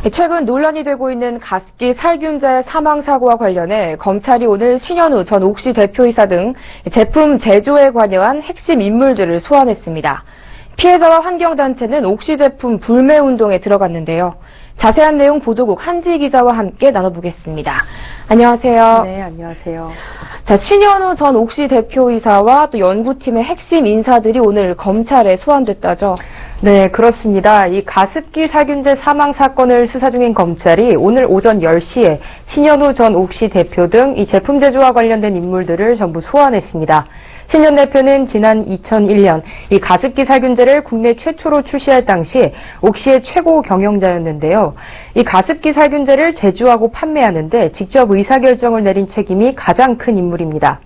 최근 논란이 되고 있는 가습기 살균제 사망 사고와 관련해 검찰이 오늘 신현우 전 옥시 대표이사 등 제품 제조에 관여한 핵심 인물들을 소환했습니다. 피해자와 환경단체는 옥시 제품 불매 운동에 들어갔는데요. 자세한 내용 보도국 한지 기자와 함께 나눠보겠습니다. 안녕하세요. 네, 안녕하세요. 자, 신현우 전 옥시 대표이사와 또 연구팀의 핵심 인사들이 오늘 검찰에 소환됐다죠? 네, 그렇습니다. 이 가습기 살균제 사망 사건을 수사 중인 검찰이 오늘 오전 10시에 신현우 전 옥시 대표 등 이 제품 제조와 관련된 인물들을 전부 소환했습니다. 신 전 대표는 지난 2001년 이 가습기 살균제를 국내 최초로 출시할 당시 옥시의 최고 경영자였는데요. 이 가습기 살균제를 제조하고 판매하는데 직접 의사결정을 내린 책임이 가장 큰 인물입니다.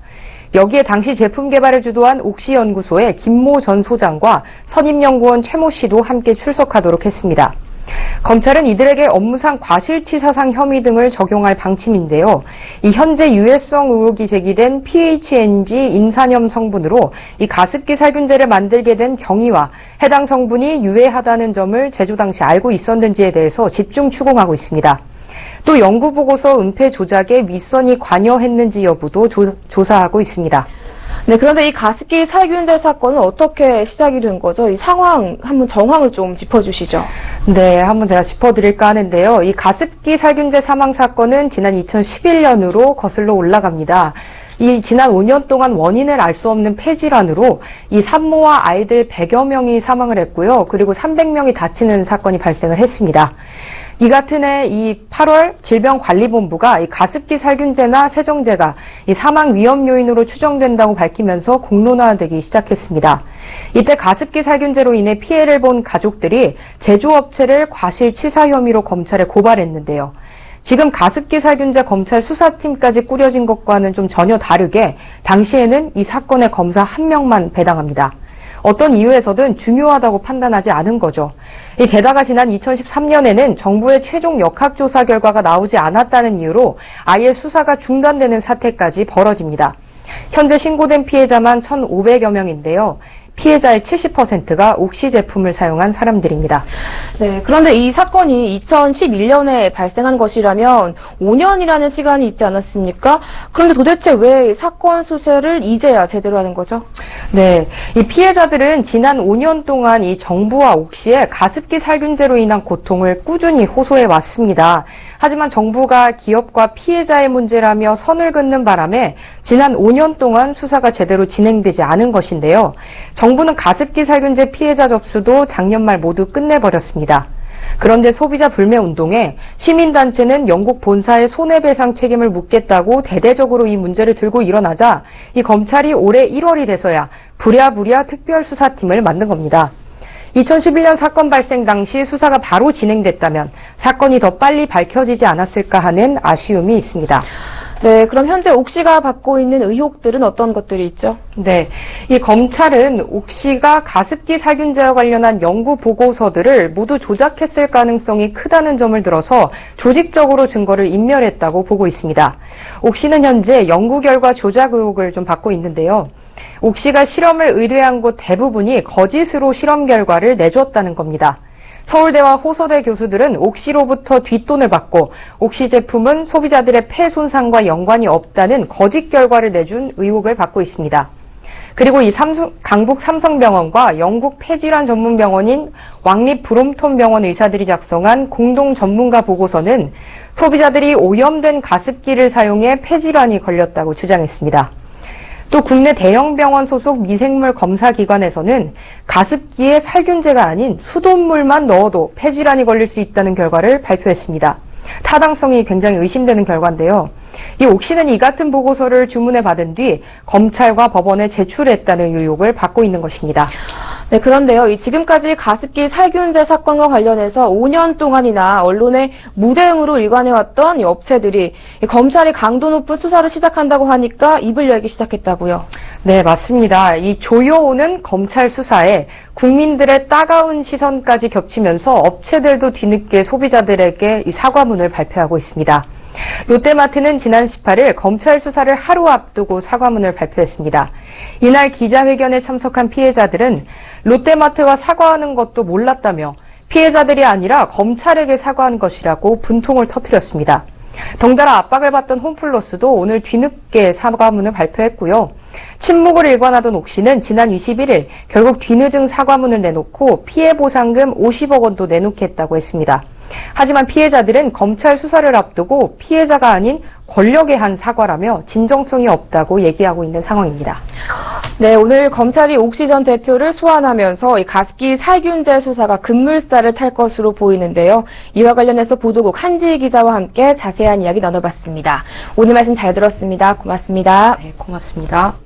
여기에 당시 제품 개발을 주도한 옥시 연구소의 김모 전 소장과 선임연구원 최모 씨도 함께 출석하도록 했습니다. 검찰은 이들에게 업무상 과실치사상 혐의 등을 적용할 방침인데요. 이 현재 유해성 의혹이 제기된 PHNG 인산염 성분으로 이 가습기 살균제를 만들게 된 경위와 해당 성분이 유해하다는 점을 제조 당시 알고 있었는지에 대해서 집중 추궁하고 있습니다. 또 연구보고서 은폐 조작에 윗선이 관여했는지 여부도 조사하고 있습니다. 네, 그런데 이 가습기 살균제 사건은 어떻게 시작이 된 거죠? 이 상황, 한번 정황을 좀 짚어주시죠. 네, 한번 제가 짚어드릴까 하는데요. 이 가습기 살균제 사망 사건은 지난 2011년으로 거슬러 올라갑니다. 이 지난 5년 동안 원인을 알 수 없는 폐질환으로 이 산모와 아이들 100여 명이 사망을 했고요. 그리고 300명이 다치는 사건이 발생을 했습니다. 이 같은 해 이 8월 질병관리본부가 이 가습기 살균제나 세정제가 이 사망 위험 요인으로 추정된다고 밝히면서 공론화되기 시작했습니다. 이때 가습기 살균제로 인해 피해를 본 가족들이 제조업체를 과실치사 혐의로 검찰에 고발했는데요. 지금 가습기 살균제 검찰 수사팀까지 꾸려진 것과는 좀 전혀 다르게 당시에는 이 사건의 검사 한 명만 배당합니다. 어떤 이유에서든 중요하다고 판단하지 않은 거죠. 게다가 지난 2013년에는 정부의 최종 역학조사 결과가 나오지 않았다는 이유로 아예 수사가 중단되는 사태까지 벌어집니다. 현재 신고된 피해자만 1,500여 명인데요. 피해자의 70%가 옥시 제품을 사용한 사람들입니다. 네, 그런데 이 사건이 2011년에 발생한 것이라면 5년이라는 시간이 있지 않았습니까? 그런데 도대체 왜 사건 수사를 이제야 제대로 하는 거죠? 네, 이 피해자들은 지난 5년 동안 이 정부와 옥시의 가습기 살균제로 인한 고통을 꾸준히 호소해 왔습니다. 하지만 정부가 기업과 피해자의 문제라며 선을 긋는 바람에 지난 5년 동안 수사가 제대로 진행되지 않은 것인데요. 정부는 가습기 살균제 피해자 접수도 작년 말 모두 끝내버렸습니다. 그런데 소비자 불매 운동에 시민단체는 영국 본사의 손해배상 책임을 묻겠다고 대대적으로 이 문제를 들고 일어나자 이 검찰이 올해 1월이 돼서야 부랴부랴 특별수사팀을 만든 겁니다. 2011년 사건 발생 당시 수사가 바로 진행됐다면 사건이 더 빨리 밝혀지지 않았을까 하는 아쉬움이 있습니다. 네, 그럼 현재 옥시가 받고 있는 의혹들은 어떤 것들이 있죠? 네, 이 검찰은 옥시가 가습기 살균제와 관련한 연구 보고서들을 모두 조작했을 가능성이 크다는 점을 들어서 조직적으로 증거를 인멸했다고 보고 있습니다. 옥시는 현재 연구 결과 조작 의혹을 좀 받고 있는데요. 옥시가 실험을 의뢰한 곳 대부분이 거짓으로 실험 결과를 내줬다는 겁니다. 서울대와 호서대 교수들은 옥시로부터 뒷돈을 받고 옥시 제품은 소비자들의 폐 손상과 연관이 없다는 거짓 결과를 내준 의혹을 받고 있습니다. 그리고 이 강북 삼성병원과 영국 폐질환 전문병원인 왕립 브롬톤 병원 의사들이 작성한 공동 전문가 보고서는 소비자들이 오염된 가습기를 사용해 폐질환이 걸렸다고 주장했습니다. 또 국내 대형 병원 소속 미생물 검사 기관에서는 가습기에 살균제가 아닌 수돗물만 넣어도 폐질환이 걸릴 수 있다는 결과를 발표했습니다. 타당성이 굉장히 의심되는 결과인데요. 이 옥시는 이 같은 보고서를 주문해 받은 뒤 검찰과 법원에 제출했다는 의혹을 받고 있는 것입니다. 네, 그런데요, 이 지금까지 가습기 살균제 사건과 관련해서 5년 동안이나 언론에 무대응으로 일관해왔던 이 업체들이 이 검찰이 강도 높은 수사를 시작한다고 하니까 입을 열기 시작했다고요. 네, 맞습니다. 이 조여오는 검찰 수사에 국민들의 따가운 시선까지 겹치면서 업체들도 뒤늦게 소비자들에게 이 사과문을 발표하고 있습니다. 롯데마트는 지난 18일 검찰 수사를 하루 앞두고 사과문을 발표했습니다. 이날 기자회견에 참석한 피해자들은 롯데마트가 사과하는 것도 몰랐다며 피해자들이 아니라 검찰에게 사과한 것이라고 분통을 터뜨렸습니다. 덩달아 압박을 받던 홈플러스도 오늘 뒤늦게 사과문을 발표했고요. 침묵을 일관하던 옥 씨는 지난 21일 결국 뒤늦은 사과문을 내놓고 피해 보상금 50억 원도 내놓겠다고 했습니다. 하지만 피해자들은 검찰 수사를 앞두고 피해자가 아닌 권력에 한 사과라며 진정성이 없다고 얘기하고 있는 상황입니다. 네, 오늘 검찰이 옥시 전 대표를 소환하면서 이 가습기 살균제 수사가 급물살을 탈 것으로 보이는데요. 이와 관련해서 보도국 한지희 기자와 함께 자세한 이야기 나눠봤습니다. 오늘 말씀 잘 들었습니다. 고맙습니다. 네, 고맙습니다.